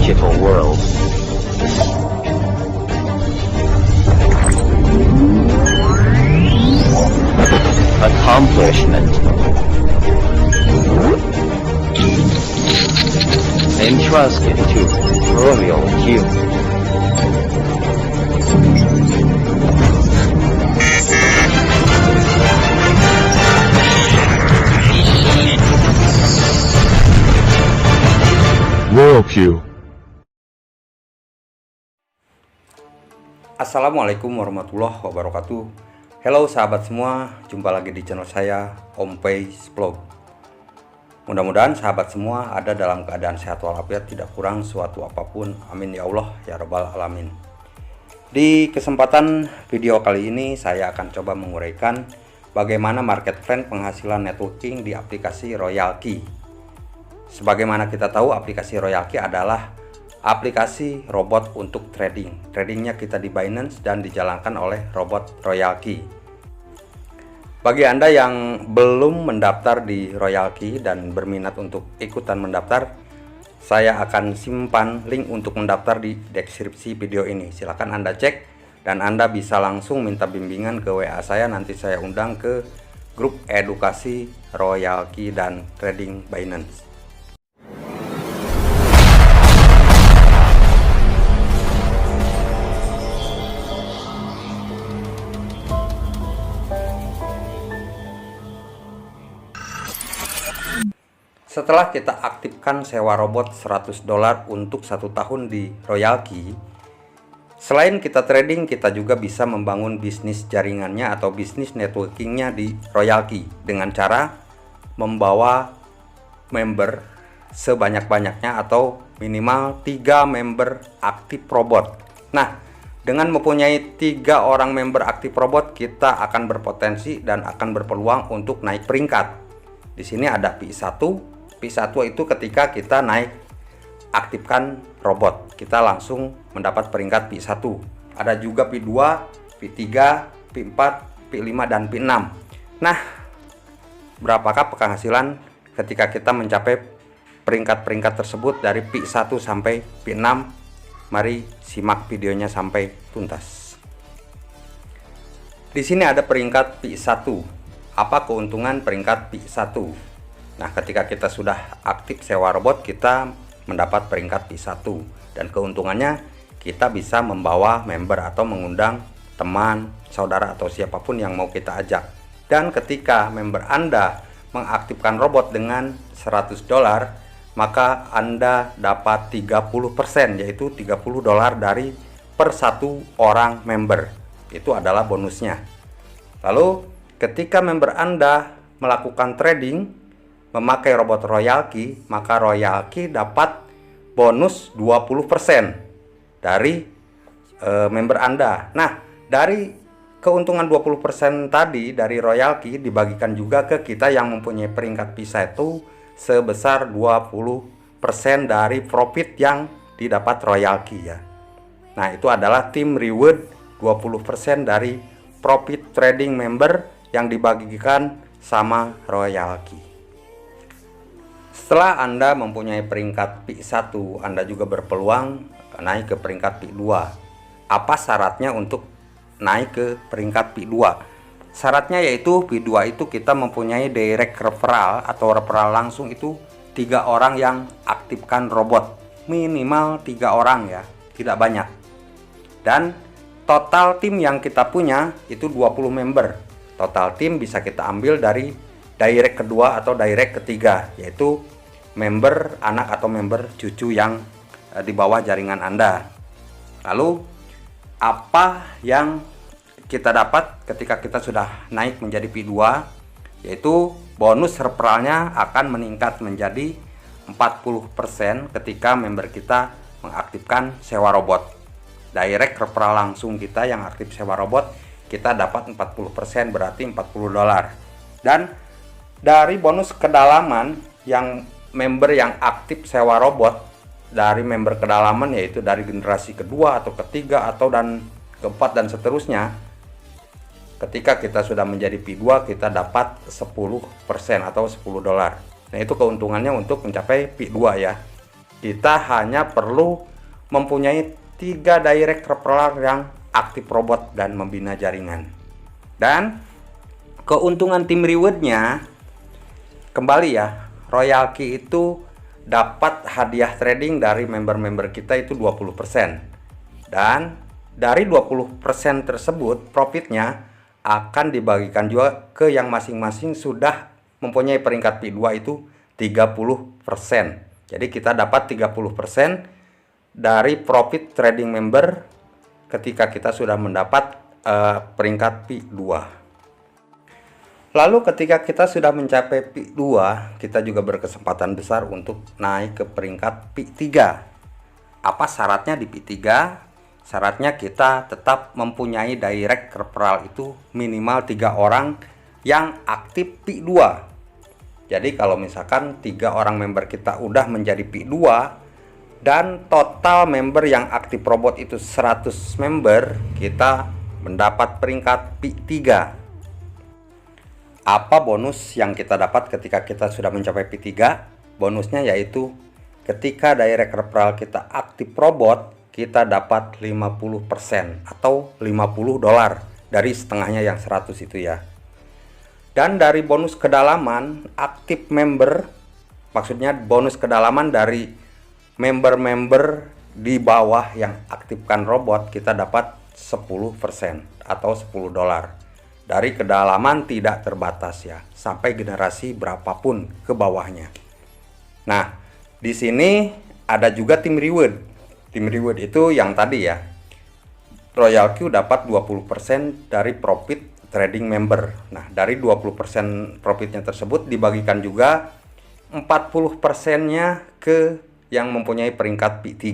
digital world. Accomplishment. Entrusted to Romeo Q. Royal Q. Assalamualaikum warahmatullahi wabarakatuh. Halo sahabat semua, jumpa lagi di channel saya Om Pais Vlog. Mudah-mudahan sahabat semua ada dalam keadaan sehat walafiat, tidak kurang suatu apapun. Amin ya Allah ya rabbal alamin. Di kesempatan video kali ini saya akan coba menguraikan bagaimana market trend penghasilan networking di aplikasi Royal Key. Sebagaimana kita tahu, aplikasi Royal Key adalah aplikasi robot untuk trading. Tradingnya kita di Binance dan dijalankan oleh robot Royal Key. Bagi Anda yang belum mendaftar di Royal Key dan berminat untuk ikutan mendaftar, saya akan simpan link untuk mendaftar di deskripsi video ini. Silahkan Anda cek dan Anda bisa langsung minta bimbingan ke WA saya. Nanti saya undang ke grup edukasi Royal Key dan trading Binance. Setelah kita aktifkan sewa robot $100 untuk 1 tahun di Royal Key, selain kita trading, kita juga bisa membangun bisnis jaringannya atau bisnis networkingnya di Royal Key dengan cara membawa member sebanyak-banyaknya atau minimal 3 member aktif robot. Nah, dengan mempunyai 3 orang member aktif robot, kita akan berpotensi dan akan berpeluang untuk naik peringkat. Di sini ada P1. P1 itu ketika kita naik aktifkan robot, kita langsung mendapat peringkat P1. Ada juga P2, P3, P4, P5 dan P6. Nah, berapakah penghasilan ketika kita mencapai peringkat-peringkat tersebut dari P1 sampai P6? Mari simak videonya sampai tuntas. Di sini ada peringkat P1. Apa keuntungan peringkat P1? Nah, ketika kita sudah aktif sewa robot, kita mendapat peringkat P1 dan keuntungannya kita bisa membawa member atau mengundang teman, saudara atau siapapun yang mau kita ajak. Dan ketika member Anda mengaktifkan robot dengan $100, maka Anda dapat 30%, yaitu $30 dari per 1 orang member. Itu adalah bonusnya. Lalu ketika member Anda melakukan trading memakai robot Royal Key, maka Royal Key dapat bonus 20% dari member Anda. Nah, dari keuntungan 20% tadi dari Royal Key dibagikan juga ke kita yang mempunyai peringkat P1 sebesar 20% dari profit yang didapat Royal Key ya. Nah, itu adalah team reward 20% dari profit trading member yang dibagikan sama Royal Key. Setelah Anda mempunyai peringkat P1, Anda juga berpeluang naik ke peringkat P2. Apa syaratnya untuk naik ke peringkat P2? Syaratnya yaitu P2 itu kita mempunyai direct referral atau referral langsung, itu 3 orang yang aktifkan robot. Minimal 3 orang ya, tidak banyak. Dan total tim yang kita punya itu 20 member. Total tim bisa kita ambil dari direct kedua atau direct ketiga, yaitu member anak atau member cucu yang di bawah jaringan Anda. Lalu apa yang kita dapat ketika kita sudah naik menjadi P2, yaitu bonus referralnya akan meningkat menjadi 40% ketika member kita mengaktifkan sewa robot. Direct referral langsung kita yang aktif sewa robot, kita dapat 40%, berarti $40. Dan dari bonus kedalaman yang member yang aktif sewa robot, dari member kedalaman yaitu dari generasi kedua atau ketiga atau dan keempat dan seterusnya, ketika kita sudah menjadi P2 kita dapat 10% atau $10. Nah, itu keuntungannya untuk mencapai P2 ya. kita hanya perlu mempunyai 3 direct referral yang aktif robot dan membina jaringan. Dan keuntungan tim rewardnya, kembali ya, Royal Key itu dapat hadiah trading dari member-member kita itu 20%. Dan dari 20% tersebut, profitnya akan dibagikan juga ke yang masing-masing sudah mempunyai peringkat P2 itu 30%. Jadi kita dapat 30% dari profit trading member ketika kita sudah mendapat peringkat P2. Lalu ketika kita sudah mencapai P2, kita juga berkesempatan besar untuk naik ke peringkat P3. Apa syaratnya di P3? Syaratnya kita tetap mempunyai direct referral itu minimal 3 orang yang aktif P2. Jadi kalau misalkan 3 orang member kita udah menjadi P2 dan total member yang aktif robot itu 100 member, kita mendapat peringkat P3. Apa bonus yang kita dapat ketika kita sudah mencapai P3? Bonusnya yaitu ketika direct referral kita aktif robot, kita dapat 50% atau $50 dari setengahnya yang 100 itu ya. Dan dari bonus kedalaman aktif member, maksudnya bonus kedalaman dari member-member di bawah yang aktifkan robot, kita dapat 10% atau $10 dari kedalaman tidak terbatas ya, sampai generasi berapapun ke bawahnya. Nah, di sini ada juga tim reward. Tim reward itu yang tadi ya, Royal Q dapat 20% dari profit trading member. Nah, dari 20% profitnya tersebut dibagikan juga 40%-nya ke yang mempunyai peringkat P3.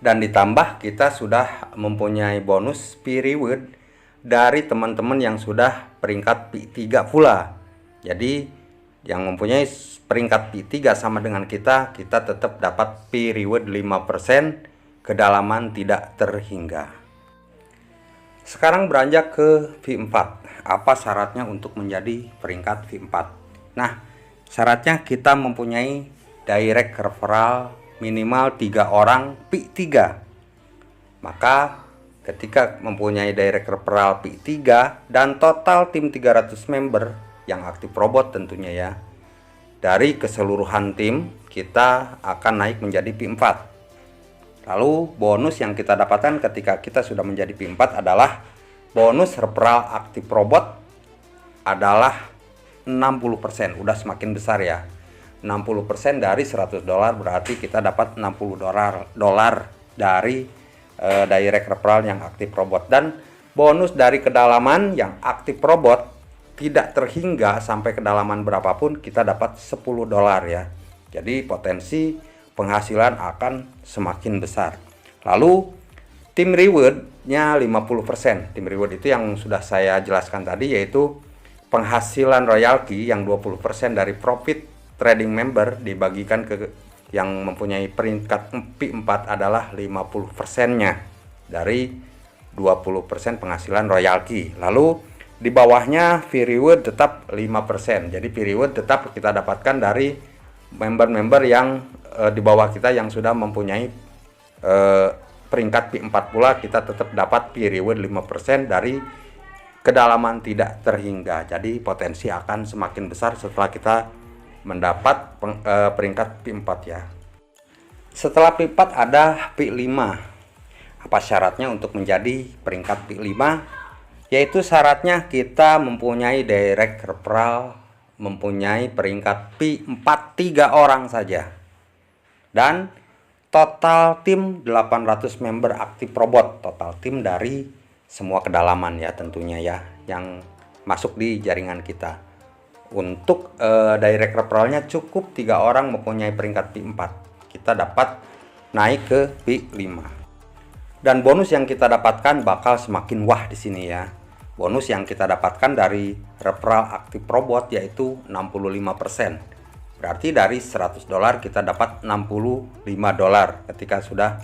Dan ditambah kita sudah mempunyai bonus P reward dari teman-teman yang sudah peringkat P3 pula. Jadi yang mempunyai peringkat P3 sama dengan kita tetap dapat P reward 5%, kedalaman tidak terhingga. Sekarang beranjak ke V4. Apa syaratnya untuk menjadi peringkat V4? Nah, syaratnya kita mempunyai direct referral minimal 3 orang P3. Maka ketika mempunyai direct referral P3 dan total tim 300 member yang aktif robot tentunya ya, dari keseluruhan tim kita akan naik menjadi P4. Lalu bonus yang kita dapatkan ketika kita sudah menjadi P4 adalah bonus referral aktif robot adalah 60%. Udah semakin besar ya. 60% dari $100 berarti kita dapat $60 dari direct referral yang aktif robot. Dan bonus dari kedalaman yang aktif robot tidak terhingga sampai kedalaman berapapun kita dapat $10 ya. Jadi potensi penghasilan akan semakin besar. Lalu tim rewardnya 50%. Tim reward itu yang sudah saya jelaskan tadi, yaitu penghasilan royalty yang 20% dari profit trading member dibagikan ke yang mempunyai peringkat P4 adalah 50%-nya dari 20% penghasilan royalty. Lalu di bawahnya fee reward tetap 5%. Jadi fee reward tetap kita dapatkan dari member-member yang di bawah kita yang sudah mempunyai peringkat P4 pula, kita tetap dapat fee reward 5% dari kedalaman tidak terhingga. Jadi potensi akan semakin besar setelah kita mendapat peringkat P4 ya. Setelah P4 ada P5. Apa syaratnya untuk menjadi peringkat P5? Yaitu syaratnya kita mempunyai direct referral, mempunyai peringkat P4 3 orang saja. Dan total tim 800 member aktif robot. Total tim dari semua kedalaman ya tentunya ya, yang masuk di jaringan kita. Untuk direct referralnya cukup 3 orang mempunyai peringkat P4. Kita dapat naik ke P5. Dan bonus yang kita dapatkan bakal semakin wah di sini ya. Bonus yang kita dapatkan dari referral aktif robot yaitu 65%. Berarti dari $100 kita dapat $65 ketika sudah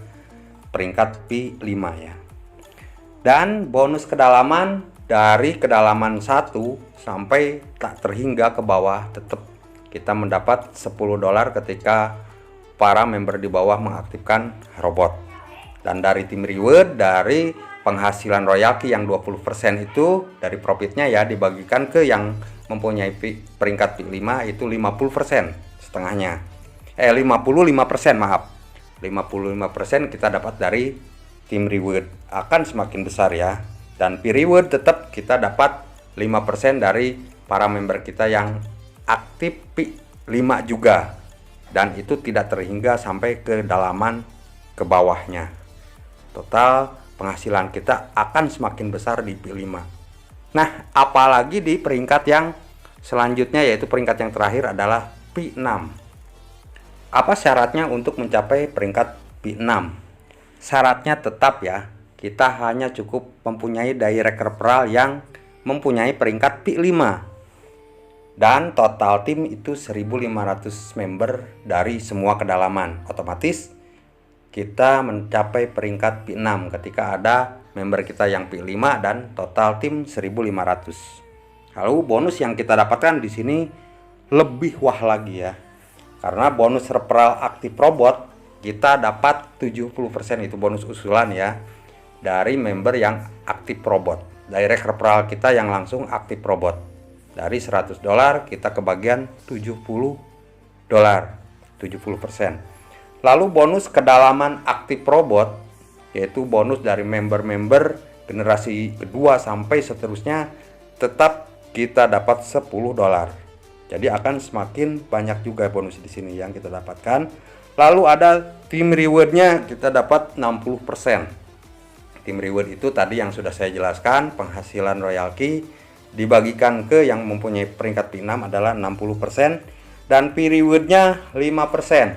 peringkat P5 ya. Dan bonus kedalaman dari kedalaman 1 sampai tak terhingga ke bawah tetap kita mendapat $10 ketika para member di bawah mengaktifkan robot. Dan dari tim reward, dari penghasilan royalti yang 20% itu dari profitnya ya dibagikan ke yang mempunyai peringkat P5 itu 50%, setengahnya. 55% maaf. 55% kita dapat dari tim reward, akan semakin besar ya. Dan P reward tetap kita dapat 5% dari para member kita yang aktif P5 juga. Dan itu tidak terhingga sampai ke dalaman ke bawahnya. Total penghasilan kita akan semakin besar di P5. Nah, apalagi di peringkat yang selanjutnya, yaitu peringkat yang terakhir adalah P6. Apa syaratnya untuk mencapai peringkat P6? Syaratnya tetap ya, kita hanya cukup mempunyai direct referral yang mempunyai peringkat P5. Dan total tim itu 1.500 member dari semua kedalaman. Otomatis kita mencapai peringkat P6 ketika ada member kita yang P5 dan total tim 1.500. Lalu bonus yang kita dapatkan di sini lebih wah lagi ya. Karena bonus referral aktif robot kita dapat 70%, itu bonus usulan ya, dari member yang aktif robot. Direct referral kita yang langsung aktif robot. Dari $100 kita kebagian $70, 70%. Lalu bonus kedalaman aktif robot, yaitu bonus dari member-member generasi kedua sampai seterusnya, tetap kita dapat $10. Jadi akan semakin banyak juga bonus di sini yang kita dapatkan. Lalu ada tim rewardnya, kita dapat 60%. Tim reward itu tadi yang sudah saya jelaskan, penghasilan royalti dibagikan ke yang mempunyai peringkat P6 adalah 60%, dan P rewardnya 5%.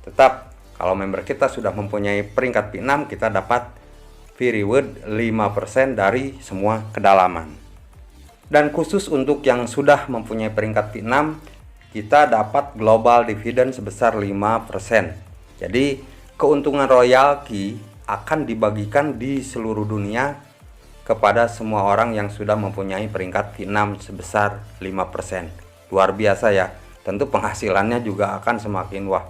Tetap kalau member kita sudah mempunyai peringkat P6, kita dapat P reward 5% dari semua kedalaman. Dan khusus untuk yang sudah mempunyai peringkat P6, kita dapat global dividend sebesar 5%. Jadi keuntungan royalti akan dibagikan di seluruh dunia kepada semua orang yang sudah mempunyai peringkat P6 sebesar 5%. Luar biasa ya. Tentu penghasilannya juga akan semakin wah.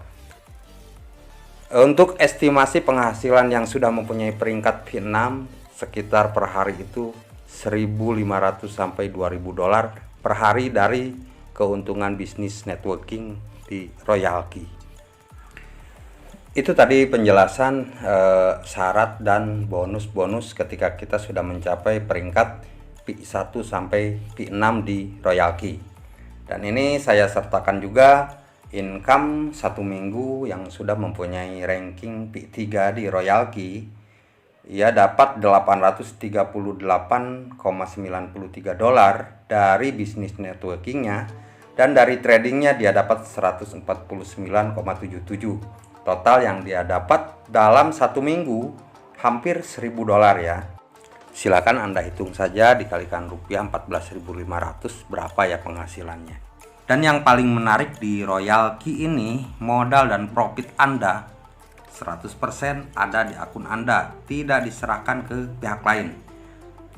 Untuk estimasi penghasilan yang sudah mempunyai peringkat P6 sekitar per hari itu $1.500 sampai $2.000 per hari dari keuntungan bisnis networking di royalti. Itu tadi penjelasan syarat dan bonus-bonus ketika kita sudah mencapai peringkat P1 sampai P6 di royalti. Dan ini saya sertakan juga income 1 minggu yang sudah mempunyai ranking P3 di royalti. Ia dapat $838,93 dari bisnis networkingnya, dan dari tradingnya dia dapat 149,77. Total yang dia dapat dalam 1 minggu hampir $1.000 ya. Silakan Anda hitung saja, dikalikan rupiah 14.500 berapa ya penghasilannya. Dan yang paling menarik di royalti ini, modal dan profit Anda 100% ada di akun Anda, tidak diserahkan ke pihak lain.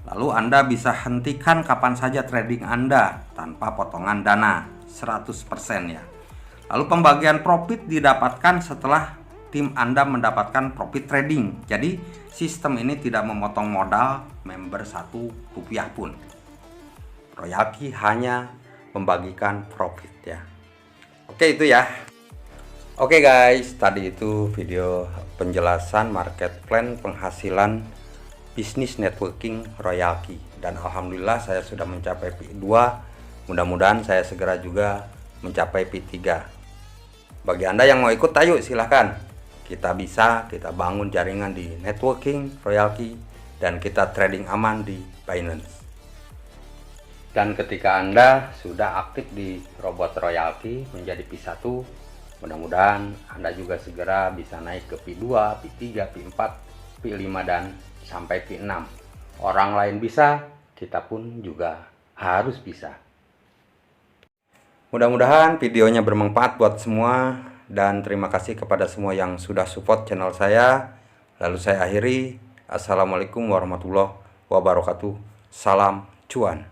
Lalu Anda bisa hentikan kapan saja trading Anda tanpa potongan dana, 100% ya. Lalu pembagian profit didapatkan setelah tim Anda mendapatkan profit trading. Jadi sistem ini tidak memotong modal member Rp1 pun. Royalti hanya membagikan profit ya. Oke, itu ya. Oke guys, tadi itu video penjelasan market plan penghasilan bisnis networking royalti. Dan alhamdulillah saya sudah mencapai P2. Mudah-mudahan saya segera juga mencapai P3. Bagi Anda yang mau ikut, ayo silahkan. Kita bangun jaringan di networking royalti dan kita trading aman di Binance. Dan ketika Anda sudah aktif di robot royalti menjadi P1, mudah-mudahan Anda juga segera bisa naik ke P2, P3, P4, P5 dan sampai P6. Orang lain bisa, kita pun juga harus bisa. Mudah-mudahan videonya bermanfaat buat semua, dan terima kasih kepada semua yang sudah support channel saya. Lalu saya akhiri, Assalamualaikum warahmatullahi wabarakatuh. Salam cuan.